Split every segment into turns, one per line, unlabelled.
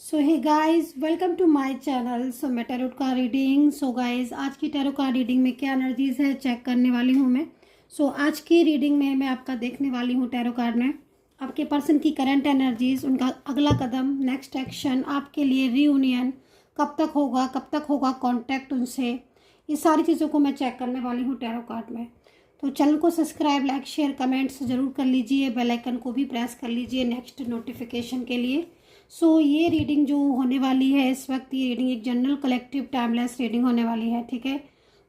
So hey guys, welcome to my channel. So मैं tarot का reading. So guys, आज की टैरो का रीडिंग में क्या एनर्जीज है चेक करने वाली हूँ मैं। आज की रीडिंग में मैं आपका देखने वाली हूँ टैरो कार्ड में आपके पर्सन की करंट एनर्जीज, उनका अगला कदम, नेक्स्ट एक्शन, आपके लिए रीयूनियन कब तक होगा कांटेक्ट उनसे, ये सारी चीज़ों को मैं चेक करने वाली हूँ टैरो कार्ड में। तो चैनल को सब्सक्राइब, लाइक, शेयर, कमेंट्स जरूर कर लीजिए। बेल आइकन को भी प्रेस कर लीजिए नेक्स्ट नोटिफिकेशन के लिए। ये रीडिंग जो होने वाली है इस वक्त, ये रीडिंग एक जनरल कलेक्टिव टाइमलेस रीडिंग होने वाली है। ठीक है,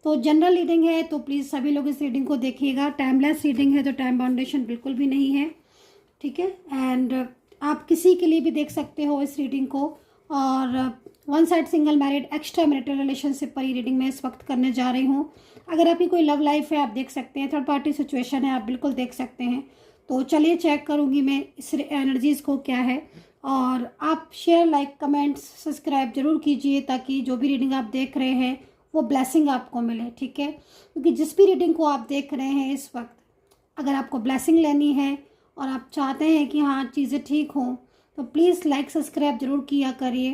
तो जनरल रीडिंग है तो प्लीज़ सभी लोग इस रीडिंग को देखिएगा। टाइमलेस रीडिंग है तो टाइम बाउंडेशन बिल्कुल भी नहीं है। ठीक है, एंड आप किसी के लिए भी देख सकते हो इस रीडिंग को। और one side single married extra marital relationship पर ये रीडिंग मैं इस वक्त करने जा रही हूँ। अगर आपकी कोई लव लाइफ है आप देख सकते हैं, थर्ड पार्टी सिचुएशन है आप बिल्कुल देख सकते हैं। तो चलिए चेक करूँगी मैं इस एनर्जीज़ को क्या है। और आप शेयर, लाइक, कमेंट्स, सब्सक्राइब जरूर कीजिए ताकि जो भी रीडिंग आप देख रहे हैं वो ब्लेसिंग आपको मिले। ठीक है, क्योंकि जिस भी रीडिंग को आप देख रहे हैं इस वक्त, अगर आपको ब्लेसिंग लेनी है और आप चाहते हैं कि हाँ चीज़ें ठीक हों, तो प्लीज़ लाइक सब्सक्राइब जरूर किया करिए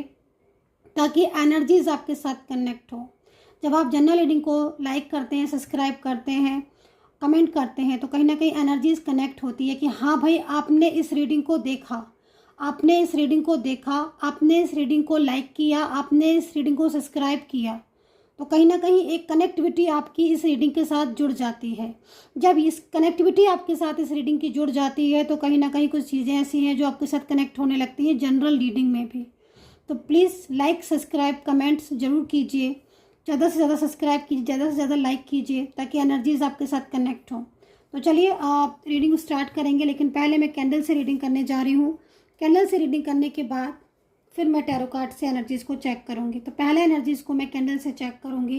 ताकि एनर्जीज आपके साथ कनेक्ट हो। जब आप जनरल रीडिंग को लाइक करते हैं, सब्सक्राइब करते हैं, कमेंट करते हैं, तो कहीं ना कहीं एनर्जीज कनेक्ट होती है कि हाँ भाई आपने इस रीडिंग को देखा, आपने इस रीडिंग को देखा, आपने इस रीडिंग को लाइक किया, आपने इस रीडिंग को सब्सक्राइब किया। तो कहीं ना कहीं एक कनेक्टिविटी आपकी इस रीडिंग के साथ जुड़ जाती है। जब इस कनेक्टिविटी आपके साथ इस रीडिंग की जुड़ जाती है तो कहीं ना कहीं कुछ चीज़ें ऐसी हैं जो आपके साथ कनेक्ट होने लगती हैं जनरल रीडिंग में भी। तो प्लीज़ लाइक, सब्सक्राइब, कमेंट्स जरूर कीजिए। ज़्यादा से ज़्यादा सब्सक्राइब कीजिए, ज़्यादा से ज़्यादा लाइक कीजिए ताकि एनर्जीज आपके साथ कनेक्ट हो। तो चलिए आप रीडिंग स्टार्ट करेंगे, लेकिन पहले मैं कैंडल से रीडिंग करने जा रही हूँ। कैंडल से रीडिंग करने के बाद फिर मैं टैरो कार्ड से एनर्जीज़ को चेक करूँगी। तो पहले एनर्जीज़ को मैं कैंडल से चेक करूँगी।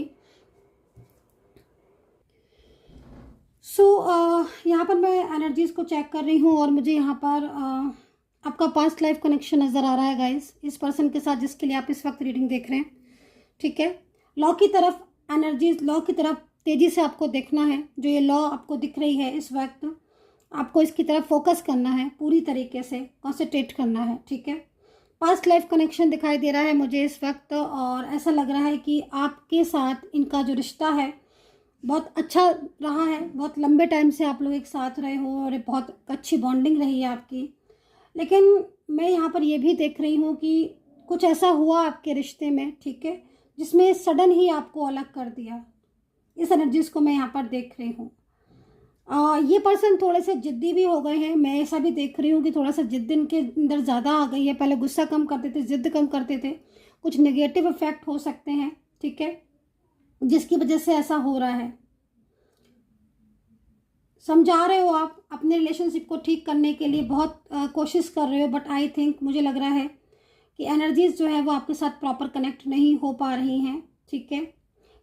यहाँ पर मैं एनर्जीज़ को चेक कर रही हूँ और मुझे यहाँ पर आपका पास्ट लाइफ कनेक्शन नज़र आ रहा है गाइस, इस पर्सन के साथ जिसके लिए आप इस वक्त रीडिंग देख रहे हैं। ठीक है, लॉ की तरफ एनर्जीज, लॉ की तरफ तेज़ी से आपको देखना है। जो ये लॉ आपको दिख रही है इस वक्त, आपको इसकी तरफ फोकस करना है, पूरी तरीके से कॉन्सेंट्रेट करना है। ठीक है, पास्ट लाइफ कनेक्शन दिखाई दे रहा है मुझे इस वक्त और ऐसा लग रहा है कि आपके साथ इनका जो रिश्ता है बहुत अच्छा रहा है। बहुत लंबे टाइम से आप लोग एक साथ रहे हो और बहुत अच्छी बॉन्डिंग रही है आपकी। लेकिन मैं यहाँ पर ये भी देख रही हूँ कि कुछ ऐसा हुआ आपके रिश्ते में, ठीक है, जिसमें सडन ही आपको अलग कर दिया। इस एनर्जीज को मैं यहाँ पर देख रही हूँ। ये पर्सन थोड़े से जिद्दी भी हो गए हैं। मैं ऐसा भी देख रही हूँ कि थोड़ा सा जिद्द इनके अंदर ज़्यादा आ गई है। पहले गुस्सा कम करते थे, जिद्द कम करते थे। कुछ नेगेटिव इफेक्ट हो सकते हैं, ठीक है, जिसकी वजह से ऐसा हो रहा है। समझा रहे हो आप अपने रिलेशनशिप को ठीक करने के लिए, बहुत कोशिश कर रहे हो, बट आई थिंक मुझे लग रहा है कि एनर्जीज जो है वो आपके साथ प्रॉपर कनेक्ट नहीं हो पा रही हैं। ठीक है,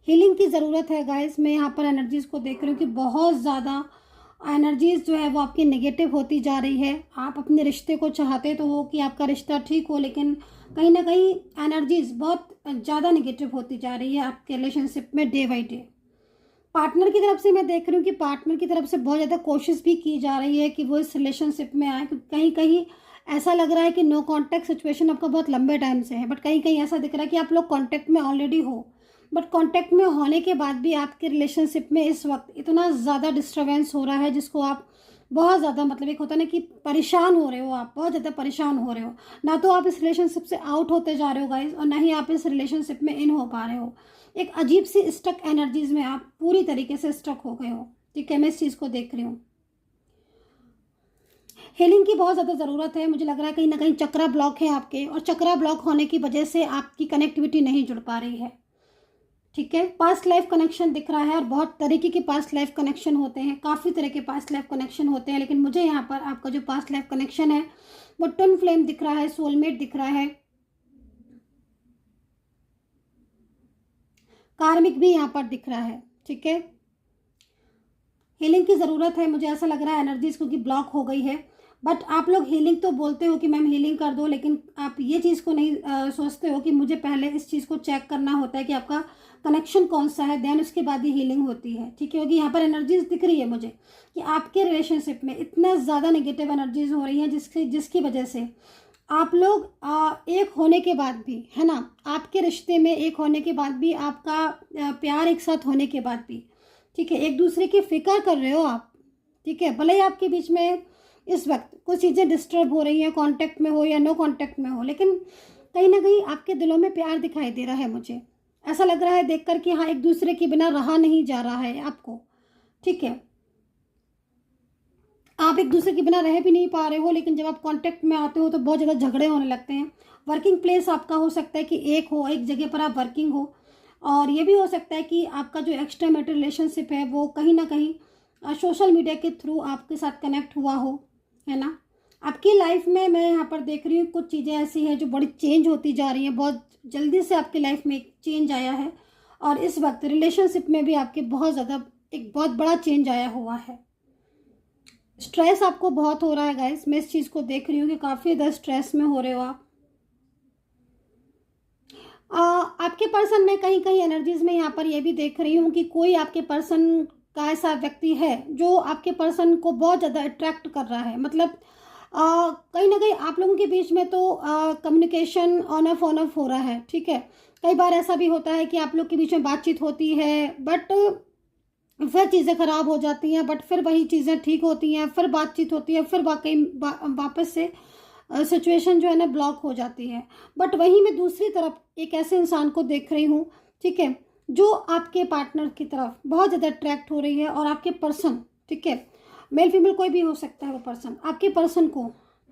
हीलिंग की ज़रूरत है गाइस। मैं यहाँ पर एनर्जीज को देख रही हूँ कि बहुत ज़्यादा एनर्जीज जो है वो आपकी नेगेटिव होती जा रही है। आप अपने रिश्ते को चाहते तो हो कि आपका रिश्ता ठीक हो, लेकिन कहीं ना कहीं एनर्जीज बहुत ज़्यादा नेगेटिव होती जा रही है आपके रिलेशनशिप में डे बाई डे। पार्टनर की तरफ से मैं देख रही हूँ कि पार्टनर की तरफ से बहुत ज़्यादा कोशिश भी की जा रही है कि वो इस रिलेशनशिप में आए, क्योंकि कहीं कहीं ऐसा लग रहा है कि नो कांटेक्ट सिचुएशन आपका बहुत लंबे टाइम से है, बट कहीं कहीं ऐसा दिख रहा है कि आप लोग कांटेक्ट में ऑलरेडी हो। बट कांटेक्ट में होने के बाद भी आपके रिलेशनशिप में इस वक्त इतना ज़्यादा डिस्टर्बेंस हो रहा है जिसको आप बहुत ज़्यादा, मतलब एक होता है ना कि परेशान हो रहे हो, आप बहुत ज़्यादा परेशान हो रहे हो। ना तो आप इस रिलेशनशिप से आउट होते जा रहे हो गाइज, और ना ही आप इस रिलेशनशिप में इन हो पा रहे हो। एक अजीब सी स्टक एनर्जीज में आप पूरी तरीके से स्टक हो गए हो। ठीक है, मैं इस चीज़ को देख रही हूँ। हीलिंग की बहुत ज़्यादा ज़रूरत है। मुझे लग रहा है कहीं ना कहीं चक्रा ब्लॉक है आपके, और चक्रा ब्लॉक होने की वजह से आपकी कनेक्टिविटी नहीं जुड़ पा रही है। ठीक है, पास्ट लाइफ कनेक्शन दिख रहा है और बहुत तरीके के पास्ट लाइफ कनेक्शन होते हैं, काफ़ी तरह के पास्ट लाइफ कनेक्शन होते हैं, लेकिन मुझे यहाँ पर आपका जो पास्ट लाइफ कनेक्शन है वो ट्विन फ्लेम दिख रहा है, सोलमेट दिख रहा है, कार्मिक भी यहाँ पर दिख रहा है। ठीक है, हीलिंग की ज़रूरत है। मुझे ऐसा लग रहा है एनर्जीज क्योंकि ब्लॉक हो गई है। बट आप लोग हीलिंग तो बोलते हो कि मैम हीलिंग कर दो, लेकिन आप ये चीज़ को नहीं सोचते हो कि मुझे पहले इस चीज़ को चेक करना होता है कि आपका कनेक्शन कौन सा है, देन उसके बाद ही हीलिंग होती है। ठीक है, क्योंकि यहाँ पर एनर्जीज दिख रही है मुझे कि आपके रिलेशनशिप में इतना ज़्यादा नेगेटिव एनर्जीज हो रही हैं जिसकी वजह से आप लोग एक होने के बाद भी, है ना, आपके रिश्ते में एक होने के बाद भी, आपका प्यार एक साथ होने के बाद भी, ठीक है, एक दूसरे की फिक्र कर रहे हो आप, ठीक है। भले ही आपके बीच में इस वक्त कुछ चीज़ें डिस्टर्ब हो रही हैं, कांटेक्ट में हो या नो कांटेक्ट में हो, लेकिन कहीं ना कहीं आपके दिलों में प्यार दिखाई दे रहा है। मुझे ऐसा लग रहा है देखकर कि हाँ, एक दूसरे के बिना रहा नहीं जा रहा है आपको, ठीक है। आप एक दूसरे के बिना रह भी नहीं पा रहे हो, लेकिन जब आप कांटेक्ट में आते हो तो बहुत ज़्यादा झगड़े होने लगते हैं। वर्किंग प्लेस आपका हो सकता है कि एक हो, एक जगह पर आप वर्किंग हो, और ये भी हो सकता है कि आपका जो एक्स्ट्रा मैरिटल रिलेशनशिप है वो कहीं ना कहीं सोशल मीडिया के थ्रू आपके साथ कनेक्ट हुआ हो, है ना। आपकी लाइफ में मैं यहाँ पर देख रही हूँ कुछ चीज़ें ऐसी हैं जो बड़ी चेंज होती जा रही हैं, बहुत जल्दी से आपकी लाइफ में एक चेंज आया है, और इस वक्त रिलेशनशिप में भी आपके बहुत ज़्यादा एक बहुत बड़ा चेंज आया हुआ है। स्ट्रेस आपको बहुत हो रहा है गाइस, मैं इस चीज़ को देख रही हूँ कि काफ़ी ज़्यादा स्ट्रेस में हो रहे हो आप। आपके पर्सन में कहीं कहीं एनर्जीज में यहाँ पर ये भी देख रही हूँ कि कोई आपके पर्सन का ऐसा व्यक्ति है जो आपके पर्सन को बहुत ज़्यादा अट्रैक्ट कर रहा है। मतलब कहीं ना कहीं आप लोगों के बीच में तो कम्युनिकेशन ऑन ऑफ हो रहा है, ठीक है। कई बार ऐसा भी होता है कि आप लोग के बीच में बातचीत होती है, बट फिर चीज़ें ख़राब हो जाती हैं, बट फिर वही चीज़ें ठीक होती हैं, फिर बातचीत होती है, फिर वापस से सिचुएशन जो है ना ब्लॉक हो जाती है। बट वहीं मैं दूसरी तरफ एक ऐसे इंसान को देख रही हूँ, ठीक है, जो आपके पार्टनर की तरफ बहुत ज़्यादा अट्रैक्ट हो रही है, और आपके पर्सन, ठीक है, मेल फीमेल कोई भी हो सकता है, वो पर्सन आपके पर्सन को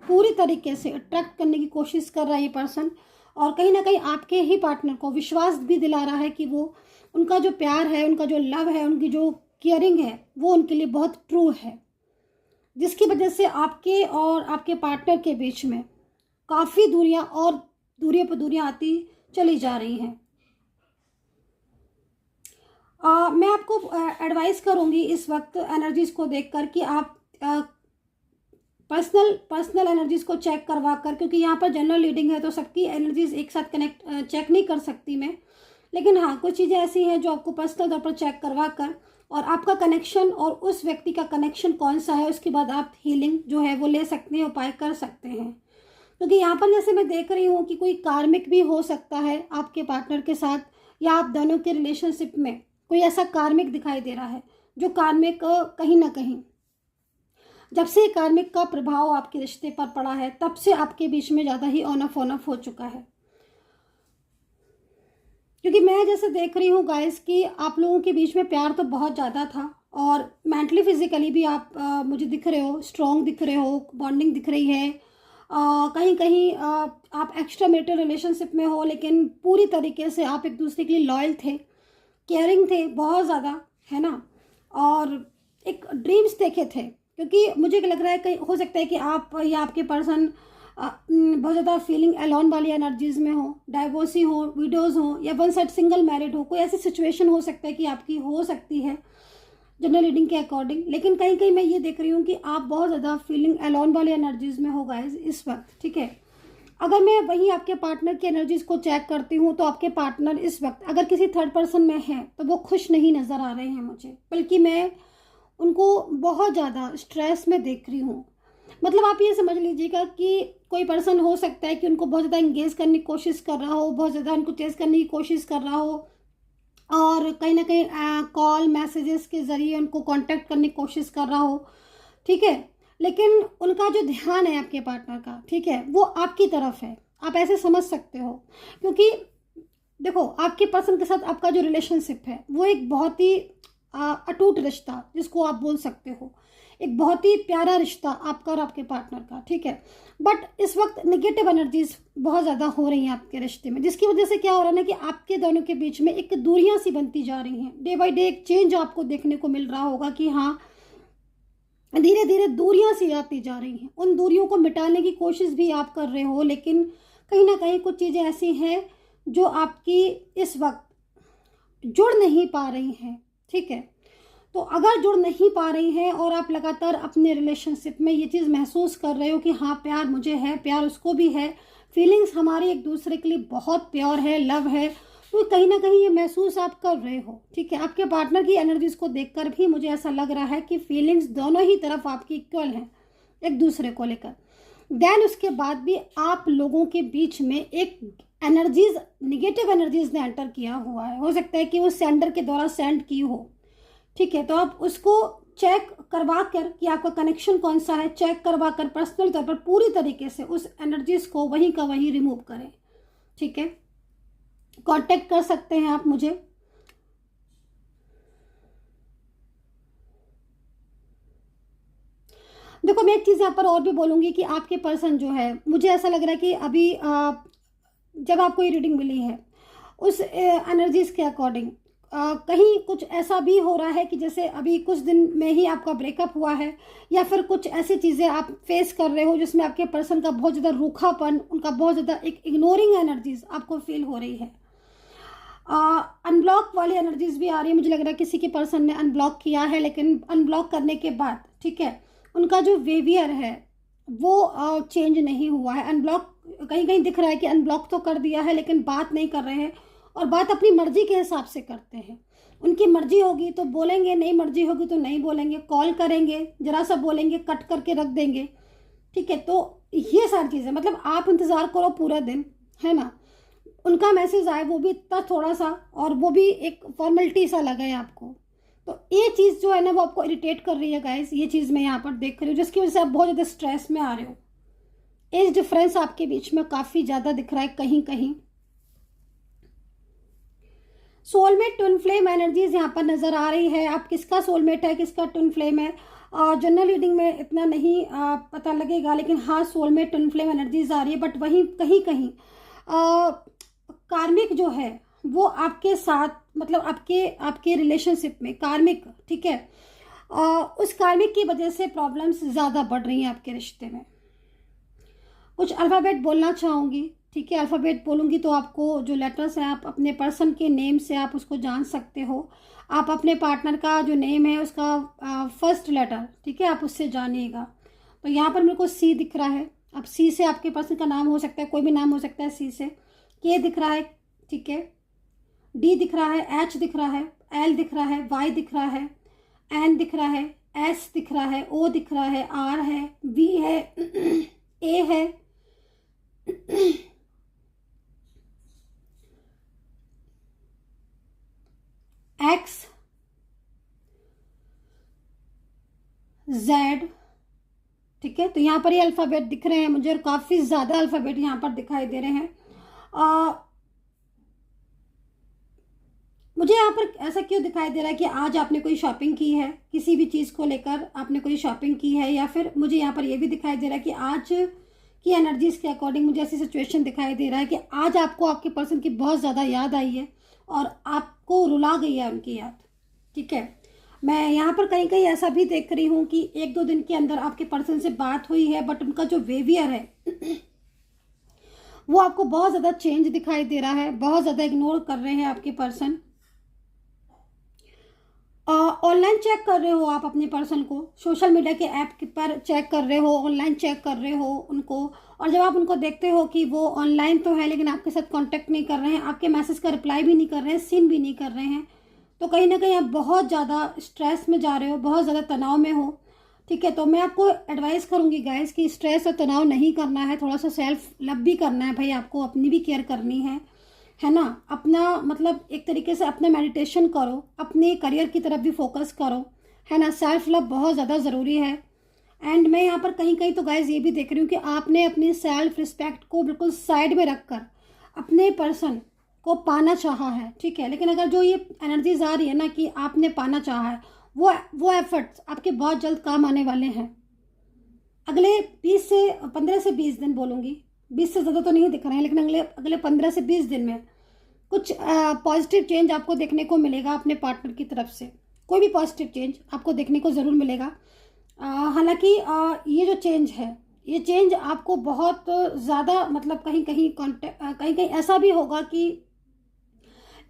पूरी तरीके से अट्रैक्ट करने की कोशिश कर रहा है ये पर्सन, और कहीं ना कहीं आपके ही पार्टनर को विश्वास भी दिला रहा है कि वो उनका जो प्यार है, उनका जो लव है, उनकी जो केयरिंग है वो उनके लिए बहुत ट्रू है, जिसकी वजह से आपके और आपके पार्टनर के बीच में काफ़ी दूरियां और दूरियों पर दूरियां आती चली जा रही हैं। मैं आपको एडवाइस करूंगी इस वक्त एनर्जीज को देखकर कि आप पर्सनल एनर्जीज को चेक करवा कर, क्योंकि यहाँ पर जनरल रीडिंग है तो सबकी एनर्जीज एक साथ कनेक्ट चेक नहीं कर सकती मैं, लेकिन हाँ कुछ चीज़ें ऐसी हैं जो आपको पर्सनल तौर पर चेक करवा कर, और आपका कनेक्शन और उस व्यक्ति का कनेक्शन कौन सा है, उसके बाद आप हीलिंग जो है वो ले सकते हैं, उपाय कर सकते हैं। क्योंकि यहाँ पर जैसे मैं देख रही हूँ कि कोई कार्मिक भी हो सकता है आपके पार्टनर के साथ, या आप दोनों के रिलेशनशिप में कोई ऐसा कार्मिक दिखाई दे रहा है, जो कार्मिक कहीं ना कहीं जब से कार्मिक का प्रभाव आपके रिश्ते पर पड़ा है तब से आपके बीच में ज़्यादा ही ऑन ऑफ हो चुका है। क्योंकि मैं जैसे देख रही हूँ गाइस कि आप लोगों के बीच में प्यार तो बहुत ज़्यादा था, और मेंटली फिजिकली भी आप मुझे दिख रहे हो, स्ट्रॉन्ग दिख रहे हो, बॉन्डिंग दिख रही है। कहीं कहीं आप एक्स्ट्रा मैरिटल रिलेशनशिप में हो, लेकिन पूरी तरीके से आप एक दूसरे के लिए लॉयल थे, केयरिंग थे बहुत ज़्यादा, है ना, और एक ड्रीम्स देखे थे। क्योंकि मुझे लग रहा है कहीं हो सकता है कि आप या आपके पर्सन बहुत ज़्यादा फीलिंग अलोन वाली एनर्जीज में हो, डाइवोर्सी हो, विडोज़ हो, या वन साइड सिंगल मैरिड हो, कोई ऐसी सिचुएशन हो सकता है कि आपकी हो सकती है जनरल रीडिंग के अकॉर्डिंग। लेकिन कहीं कहीं मैं ये देख रही हूँ कि आप बहुत ज़्यादा फीलिंग अलोन वाली एनर्जीज में हो गाइस इस वक्त, ठीक है। अगर मैं वहीं आपके पार्टनर की एनर्जीज को चेक करती हूँ तो आपके पार्टनर इस वक्त अगर किसी थर्ड पर्सन में है तो वो खुश नहीं नज़र आ रहे हैं मुझे, बल्कि मैं उनको बहुत ज़्यादा स्ट्रेस में देख रही हूँ। मतलब आप ये समझ लीजिएगा कि कोई पर्सन हो सकता है कि उनको बहुत ज़्यादा इंगेज करने की कोशिश कर रहा हो, बहुत ज़्यादा उनको चेस करने की कोशिश कर रहा हो, और कहीं ना कहीं कॉल मैसेजेस के ज़रिए उनको कांटेक्ट करने की कोशिश कर रहा हो, ठीक है। लेकिन उनका जो ध्यान है आपके पार्टनर का, ठीक है, वो आपकी तरफ है, आप ऐसे समझ सकते हो। क्योंकि देखो आपके पर्सन के साथ आपका जो रिलेशनशिप है वो एक बहुत ही अटूट रिश्ता जिसको आप बोल सकते हो, एक बहुत ही प्यारा रिश्ता आपका और आपके पार्टनर का, ठीक है। बट इस वक्त नेगेटिव एनर्जीज बहुत ज़्यादा हो रही हैं आपके रिश्ते में, जिसकी वजह से क्या हो रहा है ना कि आपके दोनों के बीच में एक दूरियां सी बनती जा रही हैं। डे बाय डे एक चेंज आपको देखने को मिल रहा होगा कि हाँ धीरे धीरे दूरियां सी आती जा रही हैं। उन दूरियों को मिटाने की कोशिश भी आप कर रहे हो, लेकिन कहीं ना कहीं कुछ चीज़ें ऐसी हैं जो आपकी इस वक्त जुड़ नहीं पा रही हैं, ठीक है। तो अगर जुड़ नहीं पा रही हैं और आप लगातार अपने रिलेशनशिप में ये चीज़ महसूस कर रहे हो कि हाँ प्यार मुझे है, प्यार उसको भी है, फीलिंग्स हमारे एक दूसरे के लिए बहुत प्योर है, लव है, तो कहीं ना कहीं ये महसूस आप कर रहे हो, ठीक है। आपके पार्टनर की एनर्जीज को देखकर भी मुझे ऐसा लग रहा है कि फीलिंग्स दोनों ही तरफ आपकी इक्वल हैं एक दूसरे को लेकर। देन उसके बाद भी आप लोगों के बीच में एक एनर्जीज, निगेटिव एनर्जीज ने एंटर किया हुआ है। हो सकता है कि वो सेंडर के द्वारा सेंड की हो, ठीक है। तो आप उसको चेक करवा कर कि आपका कनेक्शन कौन सा है, चेक करवा कर पर्सनल तौर पर पूरी तरीके से उस एनर्जीज को वहीं का वहीं रिमूव करें, ठीक है। कांटेक्ट कर सकते हैं आप मुझे। देखो मैं एक चीज़ यहाँ पर और भी बोलूँगी कि आपके पर्सन जो है, मुझे ऐसा लग रहा है कि अभी जब आपको ये रीडिंग मिली है उस एनर्जीज के अकॉर्डिंग कहीं कुछ ऐसा भी हो रहा है कि जैसे अभी कुछ दिन में ही आपका ब्रेकअप हुआ है, या फिर कुछ ऐसी चीज़ें आप फेस कर रहे हो जिसमें आपके पर्सन का बहुत ज़्यादा रूखापन, उनका बहुत ज़्यादा एक इग्नोरिंग एनर्जीज आपको फील हो रही है। अनब्लॉक वाली एनर्जीज भी आ रही है। मुझे लग रहा है किसी के पर्सन ने अनब्लॉक किया है, लेकिन अनब्लॉक करने के बाद, ठीक है, उनका जो बिहेवियर है वो चेंज नहीं हुआ है। अनब्लॉक कहीं कहीं दिख रहा है कि अनब्लॉक तो कर दिया है लेकिन बात नहीं कर रहे हैं, और बात अपनी मर्जी के हिसाब से करते हैं। उनकी मर्जी होगी तो बोलेंगे, नहीं मर्जी होगी तो नहीं बोलेंगे, कॉल करेंगे, जरा सा बोलेंगे, कट करके रख देंगे, ठीक है। तो ये सारी चीज़ें, मतलब आप इंतज़ार करो पूरा दिन, है ना, उनका मैसेज आए, वो भी इतना थोड़ा सा, और वो भी एक फॉर्मेलिटी सा लगे आपको। तो ये चीज़ जो है ना वो आपको इरिटेट कर रही है गाइस। ये चीज़ मैं यहाँ पर देख रही हूँ जिसकी वजह से आप बहुत ज़्यादा स्ट्रेस में आ रहे हो। एज डिफरेंस आपके बीच में काफ़ी ज़्यादा दिख रहा है कहीं कहीं। सोलमेट ट्विन फ्लेम एनर्जीज यहाँ पर नज़र आ रही है। आप किसका सोलमेट है, किसका ट्विन फ्लेम है, जनरल रीडिंग में इतना नहीं पता लगेगा, लेकिन हाँ सोलमेट ट्विन फ्लेम एनर्जीज आ रही है। बट वहीं कहीं कहीं कार्मिक जो है वो आपके साथ, मतलब आपके रिलेशनशिप में कार्मिक, ठीक है, उस कार्मिक की वजह से प्रॉब्लम्स ज़्यादा बढ़ रही हैं आपके रिश्ते में। कुछ अल्फ़ाबेट बोलना चाहूँगी, ठीक है। अल्फ़ाबेट बोलूँगी तो आपको जो लेटर्स हैं, आप अपने पर्सन के नेम से आप उसको जान सकते हो। आप अपने पार्टनर का जो नेम है उसका फर्स्ट लेटर, ठीक है, आप उससे जानिएगा। तो यहाँ पर मेरे को सी दिख रहा है। अब सी से आपके पर्सन का नाम हो सकता है, कोई भी नाम हो सकता है सी से। के दिख रहा है, ठीक है, डी दिख रहा है, एच दिख रहा है, एल दिख रहा है, वाई दिख रहा है, एन दिख रहा है, एस दिख रहा है, ओ दिख रहा है, आर है, वी है, ए है, एक्स, जेड, ठीक है। तो यहाँ पर ये अल्फ़ाबेट दिख रहे हैं मुझे, और काफ़ी ज़्यादा अल्फ़ाबेट यहाँ पर दिखाई दे रहे हैं। मुझे यहाँ पर ऐसा क्यों दिखाई दे रहा है कि आज आपने कोई शॉपिंग की है, किसी भी चीज़ को लेकर आपने कोई शॉपिंग की है, या फिर मुझे यहाँ पर ये भी दिखाई दे रहा है कि आज की एनर्जीज के अकॉर्डिंग मुझे ऐसी सिचुएशन दिखाई दे रहा है कि आज आपको आपके पर्सन की बहुत ज़्यादा याद आई है और आपको रुला गई है उनकी याद, ठीक है। मैं यहाँ पर कहीं कहीं ऐसा भी देख रही हूँ कि 1-2 दिन के अंदर आपके पर्सन से बात हुई है, बट उनका जो बिहेवियर है वो आपको बहुत ज़्यादा चेंज दिखाई दे रहा है, बहुत ज़्यादा इग्नोर कर रहे हैं आपके पर्सन। ऑनलाइन चेक कर रहे हो आप अपने पर्सन को, सोशल मीडिया के ऐप पर चेक कर रहे हो, ऑनलाइन चेक कर रहे हो उनको, और जब आप उनको देखते हो कि वो ऑनलाइन तो है लेकिन आपके साथ कांटेक्ट नहीं कर रहे हैं, आपके मैसेज का रिप्लाई भी नहीं कर रहे हैं, सीन भी नहीं कर रहे हैं, तो कहीं ना कहीं आप बहुत ज़्यादा स्ट्रेस में जा रहे हो, बहुत ज़्यादा तनाव में हो, ठीक है। तो मैं आपको एडवाइस करूँगी गाइस कि स्ट्रेस और तनाव नहीं करना है, थोड़ा सा सेल्फ लव भी करना है भाई, आपको अपनी भी केयर करनी है ना। अपना मतलब एक तरीके से अपना मेडिटेशन करो, अपने करियर की तरफ भी फोकस करो, है ना। सेल्फ लव बहुत ज़्यादा ज़रूरी है। एंड मैं यहाँ पर कहीं कहीं तो गाइस ये भी देख रही हूँ कि आपने अपनी सेल्फ रिस्पेक्ट को बिल्कुल साइड में रखकर अपने पर्सन को पाना चाहा है, ठीक है। लेकिन अगर जो ये एनर्जीज आ रही है ना कि आपने पाना चाहा है, वो एफर्ट्स आपके बहुत जल्द काम आने वाले हैं। अगले 15 से 20 दिन बोलूँगी, 20 से ज़्यादा तो नहीं दिख रहे हैं, लेकिन अगले 15 से 20 दिन में कुछ पॉजिटिव चेंज आपको देखने को मिलेगा अपने पार्टनर की तरफ से। कोई भी पॉजिटिव चेंज आपको देखने को ज़रूर मिलेगा। हालांकि ये जो चेंज है, ये चेंज आपको बहुत ज़्यादा मतलब कहीं कहीं ऐसा भी होगा कि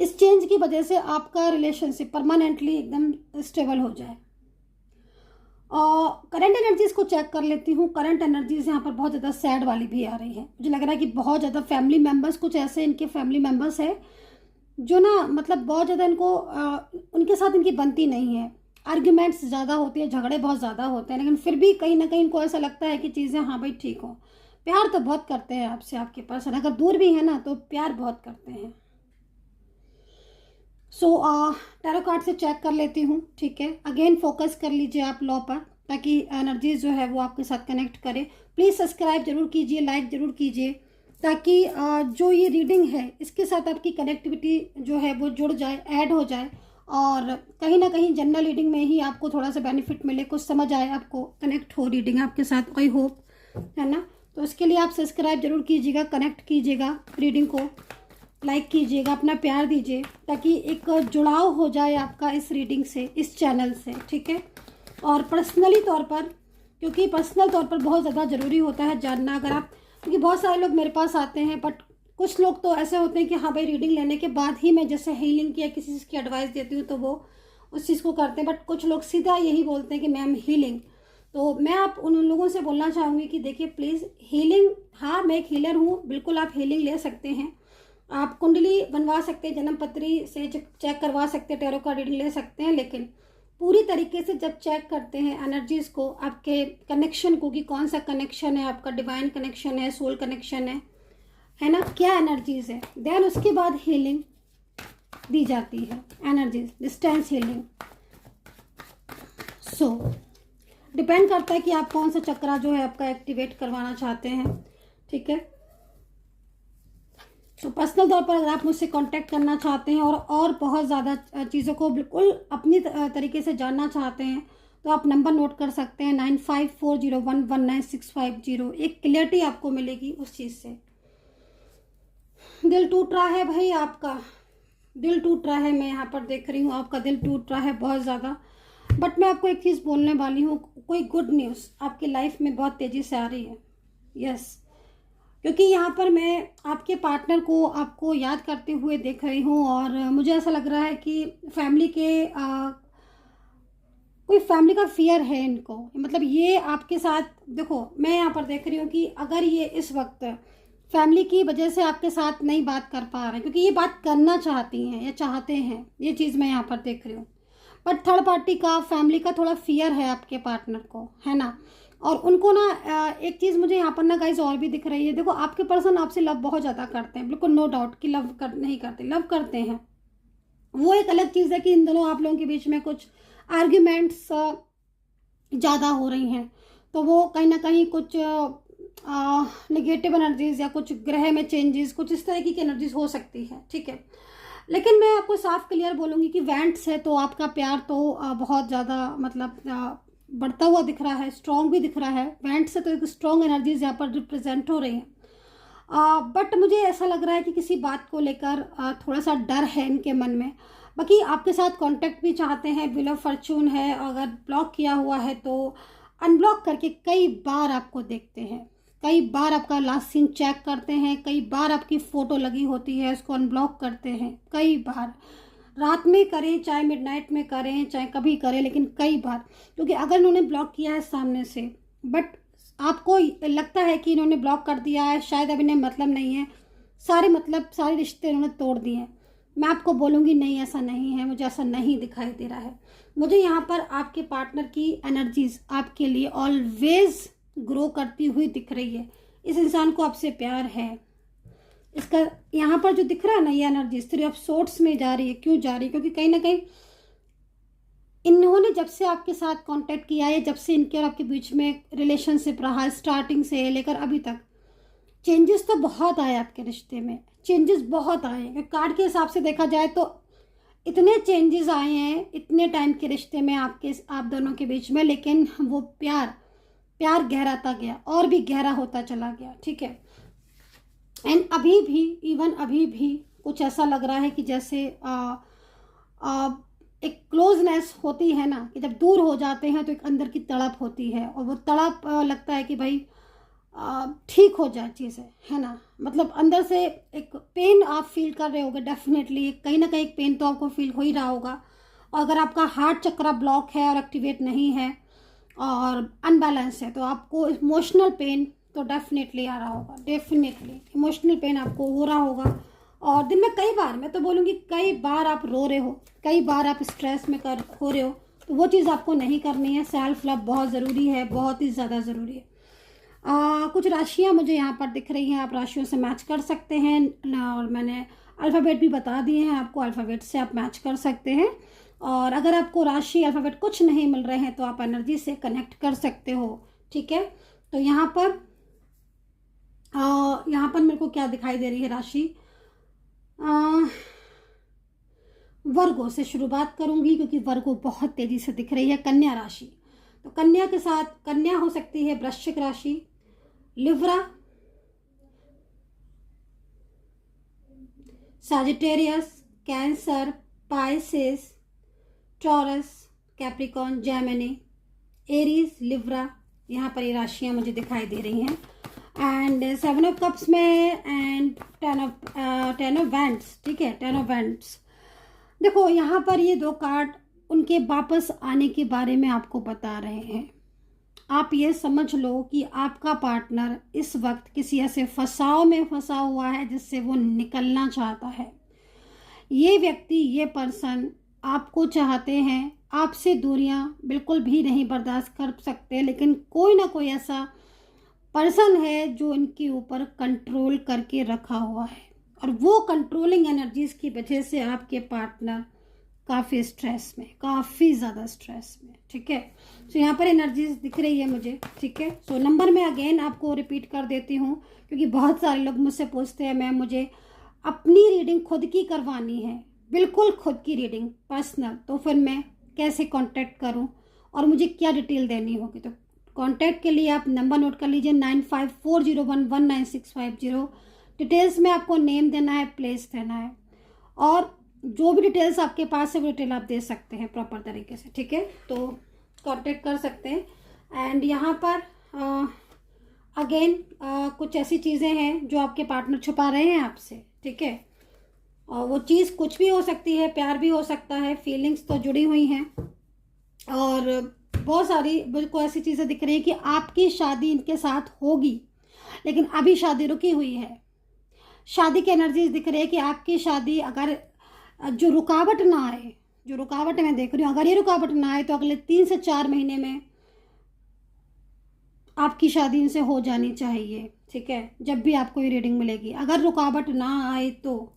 इस चेंज की वजह से आपका रिलेशनशिप परमानेंटली एकदम स्टेबल हो जाए। करंट एनर्जीज को चेक कर लेती हूँ। करंट एनर्जीज यहाँ पर बहुत ज़्यादा सैड वाली भी आ रही है। मुझे लग रहा है कि बहुत ज़्यादा फैमिली मेम्बर्स, कुछ ऐसे इनके फैमिली मेम्बर्स हैं जो ना मतलब बहुत ज़्यादा इनको उनके साथ इनकी बनती नहीं है, आर्ग्यूमेंट्स ज़्यादा होती है, झगड़े बहुत ज़्यादा होते हैं, लेकिन फिर भी कहीं ना कहीं इनको ऐसा लगता है कि चीज़ें हाँ भाई ठीक हो, प्यार तो बहुत करते हैं आपसे आपके पर्सन, अगर दूर भी है ना तो प्यार बहुत करते हैं। टैरो कार्ड से चेक कर लेती हूँ, ठीक है। अगेन फोकस कर लीजिए आप लॉ पर, ताकि एनर्जी जो है वो आपके साथ कनेक्ट करे। प्लीज़ सब्सक्राइब जरूर कीजिए, लाइक जरूर कीजिए, ताकि जो ये रीडिंग है इसके साथ आपकी कनेक्टिविटी जो है वो जुड़ जाए, ऐड हो जाए, और कहीं ना कहीं जनरल रीडिंग में ही आपको थोड़ा सा बेनिफिट मिले, कुछ समझ आए, आपको कनेक्ट हो रीडिंग आपके साथ, आई होप, है ना। तो इसके लिए आप सब्सक्राइब जरूर कीजिएगा, कनेक्ट कीजिएगा रीडिंग को, लाइक कीजिएगा, अपना प्यार दीजिए, ताकि एक जुड़ाव हो जाए आपका इस रीडिंग से, इस चैनल से, ठीक है। और पर्सनली तौर पर, क्योंकि पर्सनल तौर पर बहुत ज़्यादा ज़रूरी होता है जानना, अगर आप, क्योंकि बहुत सारे लोग मेरे पास आते हैं, बट कुछ लोग तो ऐसे होते हैं कि हाँ भाई रीडिंग लेने के बाद ही मैं जैसे हीलिंग की या किसी चीज़ की एडवाइस देती हूँ तो वो उस चीज़ को करते हैं, बट कुछ लोग सीधा यही बोलते हैं कि मैम हीलिंग। तो मैं आप उन लोगों से बोलना चाहूँगी कि देखिए प्लीज़, हीलिंग, हाँ मैं एक हीलर हूँ, बिल्कुल आप हीलिंग ले सकते हैं, आप कुंडली बनवा सकते हैं, जन्म पत्री से चेक करवा सकते हैं, टैरो का रीडिंग ले सकते हैं, लेकिन पूरी तरीके से जब चेक करते हैं एनर्जीज़ को, आपके कनेक्शन को, कि कौन सा कनेक्शन है आपका, डिवाइन कनेक्शन है, सोल कनेक्शन है ना, क्या एनर्जीज़ है, देन उसके बाद हीलिंग दी जाती है, एनर्जीज, डिस्टेंस हीलिंग। सो डिपेंड करता है कि आप कौन सा चक्रा जो है आपका एक्टिवेट करवाना चाहते हैं, ठीक है। तो पर्सनल तौर पर अगर आप मुझसे कांटेक्ट करना चाहते हैं और बहुत ज़्यादा चीज़ों को बिल्कुल अपनी तरीके से जानना चाहते हैं, तो आप नंबर नोट कर सकते हैं 9540119650। एक क्लियरिटी आपको मिलेगी उस चीज़ से। दिल टूट रहा है भाई, आपका दिल टूट रहा है, मैं यहाँ पर देख रही हूँ आपका दिल टूट रहा है बहुत ज़्यादा। बट मैं आपको एक चीज़ बोलने वाली हूँ, कोई गुड न्यूज़ आपकी लाइफ में बहुत तेज़ी से आ रही है। यस, क्योंकि यहाँ पर मैं आपके पार्टनर को आपको याद करते हुए देख रही हूँ, और मुझे ऐसा लग रहा है कि फैमिली के कोई फैमिली का फियर है इनको, मतलब ये आपके साथ, देखो मैं यहाँ पर देख रही हूँ कि अगर ये इस वक्त फैमिली की वजह से आपके साथ नहीं बात कर पा रहे हैं, क्योंकि ये बात करना चाहती हैं या चाहते हैं, ये चीज़ मैं यहाँ पर देख रही हूँ, बट थर्ड पार्टी का, फैमिली का थोड़ा फियर है आपके पार्टनर को, है ना। और उनको ना एक चीज़ मुझे यहाँ पर ना गाइज और भी दिख रही है। देखो आपके पर्सन आपसे लव बहुत ज़्यादा करते हैं, बिल्कुल नो डाउट कि नहीं करते, लव करते हैं। वो एक अलग चीज़ है कि इन दोनों आप लोगों के बीच में कुछ आर्ग्यूमेंट्स ज़्यादा हो रही हैं, तो वो कहीं ना कहीं कुछ नेगेटिव एनर्जीज या कुछ ग्रह में चेंजेस, कुछ इस तरह की एनर्जीज हो सकती है, ठीक है। लेकिन मैं आपको साफ क्लियर बोलूँगी कि वेंट्स है तो आपका प्यार तो बहुत ज़्यादा मतलब बढ़ता हुआ दिख रहा है, स्ट्रॉन्ग भी दिख रहा है। वेंट से तो एक स्ट्रॉन्ग एनर्जीज यहाँ पर रिप्रेजेंट हो रही हैं, बट मुझे ऐसा लग रहा है कि किसी बात को लेकर थोड़ा सा डर है इनके मन में। बाकी आपके साथ कांटेक्ट भी चाहते हैं, व्हील ऑफ फॉर्चून है, अगर ब्लॉक किया हुआ है तो अनब्लॉक करके कई बार आपको देखते हैं, कई बार आपका लास्ट सीन चेक करते हैं, कई बार आपकी फ़ोटो लगी होती है उसको अनब्लॉक करते हैं, कई बार रात में करें, चाहे मिडनाइट में करें, चाहे कभी करें, लेकिन कई बार, क्योंकि अगर इन्होंने ब्लॉक किया है सामने से, बट आपको लगता है कि इन्होंने ब्लॉक कर दिया है, शायद अब इन्हें मतलब नहीं है, सारे रिश्ते इन्होंने तोड़ दिए हैं, मैं आपको बोलूँगी नहीं, ऐसा नहीं है, मुझे ऐसा नहीं दिखाई दे रहा है। मुझे यहाँ पर आपके पार्टनर की एनर्जीज आपके लिए ऑलवेज ग्रो करती हुई दिख रही है। इस इंसान को आपसे प्यार है, इसका यहाँ पर जो दिख रहा है ना, ये एनर्जी 3 ऑफ सोर्ड्स में जा रही है। क्यों जा रही है? क्योंकि कहीं ना कहीं इन्होंने जब से आपके साथ कांटेक्ट किया है, जब से इनके और आपके बीच में रिलेशनशिप रहा, स्टार्टिंग से लेकर अभी तक, चेंजेस तो बहुत आए आपके रिश्ते में, चेंजेस बहुत आए। कार्ड के हिसाब से देखा जाए तो इतने चेंजेस आए हैं इतने टाइम के रिश्ते में आप दोनों के बीच में, लेकिन वो प्यार गहराता गया और भी गहरा होता चला गया, ठीक है। एंड अभी भी कुछ ऐसा लग रहा है कि जैसे एक क्लोजनेस होती है ना, कि जब दूर हो जाते हैं तो एक अंदर की तड़प होती है, और वो तड़प लगता है कि भाई ठीक हो जाए चीज़ें, है ना। मतलब अंदर से एक पेन आप फील कर रहे होगे, डेफिनेटली कहीं ना कहीं एक पेन तो आपको फील हो ही रहा होगा। और अगर आपका हार्ट चक्रा ब्लॉक है और एक्टिवेट नहीं है और अनबैलेंस है, तो आपको इमोशनल पेन तो डेफिनेटली आ रहा होगा, डेफिनेटली इमोशनल पेन आपको हो रहा होगा। और दिन में कई बार, मैं तो बोलूँगी कई बार आप रो रहे हो, कई बार आप स्ट्रेस में हो रहे हो, तो वो चीज़ आपको नहीं करनी है। सेल्फ लव बहुत ज़रूरी है, बहुत ही ज़्यादा ज़रूरी है। कुछ राशियाँ मुझे यहाँ पर दिख रही हैं, आप राशियों से मैच कर सकते हैं और मैंने अल्फ़ाबेट भी बता दिए हैं आपको, अल्फ़ाबेट से आप मैच कर सकते हैं। और अगर आपको राशि अल्फ़ाबेट कुछ नहीं मिल रहे हैं तो आप एनर्जी से कनेक्ट कर सकते हो, ठीक है। तो यहाँ पर मेरे को क्या दिखाई दे रही है राशि, वर्गो से शुरुआत करूंगी क्योंकि वर्गो बहुत तेजी से दिख रही है। कन्या राशि, तो कन्या के साथ कन्या हो सकती है वृश्चिक राशि, Libra, Sagittarius, cancer, Pisces, taurus, Capricorn, Gemini, Aries, Libra, यहाँ पर ये राशियाँ मुझे दिखाई दे रही हैं। एंड 7 ऑफ कप्स में एंड 10 ऑफ वैंड्स, ठीक है, 10 ऑफ वैंड्स। देखो यहाँ पर ये 2 कार्ड उनके वापस आने के बारे में आपको बता रहे हैं। आप ये समझ लो कि आपका पार्टनर इस वक्त किसी ऐसे फंसाव में फंसा हुआ है जिससे वो निकलना चाहता है। ये व्यक्ति, ये पर्सन आपको चाहते हैं, आपसे दूरियां बिल्कुल भी नहीं बर्दाश्त कर सकते, लेकिन कोई ना कोई ऐसा पर्सन है जो इनके ऊपर कंट्रोल करके रखा हुआ है और वो कंट्रोलिंग एनर्जीज की वजह से आपके पार्टनर काफ़ी स्ट्रेस में, काफ़ी ज़्यादा स्ट्रेस में, ठीक है। सो यहाँ पर एनर्जीज दिख रही है मुझे, ठीक है। सो नंबर मैं अगेन आपको रिपीट कर देती हूँ क्योंकि बहुत सारे लोग मुझसे पूछते हैं मैम मुझे अपनी रीडिंग खुद की करवानी है, बिल्कुल खुद की रीडिंग पर्सनल, तो फिर मैं कैसे कांटेक्ट करूँ और मुझे क्या डिटेल देनी होगी। तो कांटेक्ट के लिए आप नंबर नोट कर लीजिए 9540119650। डिटेल्स में आपको नेम देना है, प्लेस देना है और जो भी डिटेल्स आपके पास है वो डिटेल आप दे सकते हैं प्रॉपर तरीके से, ठीक है। तो कांटेक्ट कर सकते हैं। एंड यहाँ पर अगेन कुछ ऐसी चीज़ें हैं जो आपके पार्टनर छुपा रहे हैं आपसे, ठीक है। और वो चीज़ कुछ भी हो सकती है, प्यार भी हो सकता है, फीलिंग्स तो जुड़ी हुई हैं और बहुत सारी मुझको ऐसी चीज़ें दिख रही है कि आपकी शादी इनके साथ होगी, लेकिन अभी शादी रुकी हुई है। शादी की एनर्जीज दिख रही है कि आपकी शादी अगर जो रुकावट ना आए, जो रुकावट मैं देख रही हूँ, अगर ये रुकावट ना आए तो अगले 3 से 4 महीने में आपकी शादी इनसे हो जानी चाहिए, ठीक है। जब भी आपको ये रीडिंग मिलेगी, अगर रुकावट ना आए तो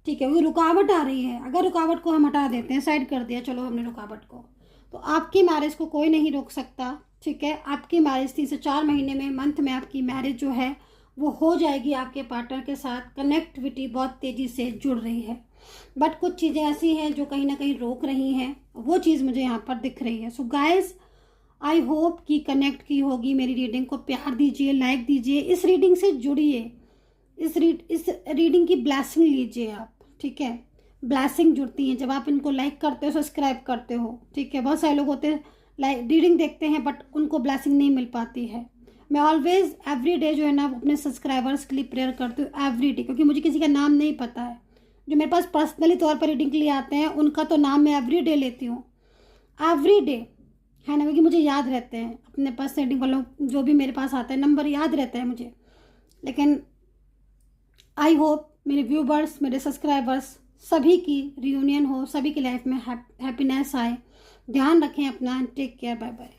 ठीक है, वो रुकावट आ रही है, अगर रुकावट को हम हटा देते हैं, साइड कर दिया, चलो हमने रुकावट को, तो आपकी मैरिज को कोई नहीं रोक सकता, ठीक है। आपकी मैरिज 3 से 4 महीने में, मंथ में आपकी मैरिज जो है वो हो जाएगी। आपके पार्टनर के साथ कनेक्टिविटी बहुत तेज़ी से जुड़ रही है, बट कुछ चीज़ें ऐसी हैं जो कहीं ना कहीं रोक रही हैं, वो चीज़ मुझे यहाँ पर दिख रही है। सो गाइस, आई होप कि कनेक्ट की होगी मेरी रीडिंग को, प्यार दीजिए, लाइक दीजिए, इस रीडिंग से जुड़िए, इस रीडिंग की ब्लेसिंग लीजिए आप, ठीक है। ब्लेसिंग जुड़ती हैं जब आप इनको लाइक करते हो, सब्सक्राइब करते हो, ठीक है। बहुत सारे लोग होते हैं लाइक रीडिंग देखते हैं बट उनको ब्लेसिंग नहीं मिल पाती है। मैं ऑलवेज एवरी डे जो है ना अपने सब्सक्राइबर्स के लिए प्रेयर करती हूँ एवरी डे, क्योंकि मुझे किसी का नाम नहीं पता है। जो मेरे पास पर्सनली तौर पर रीडिंग के लिए आते हैं उनका तो नाम मैं एवरी डे लेती हूँ, एवरी डे, है ना, क्योंकि मुझे याद रहते हैं अपने पास रीडिंग वालों जो भी मेरे पास आता है, नंबर याद रहता है मुझे। लेकिन आई होप मेरे व्यूवर्स, मेरे सब्सक्राइबर्स सभी की रियूनियन हो, सभी की लाइफ में हैप्पीनेस आए। ध्यान रखें अपना, टेक केयर, बाय बाय।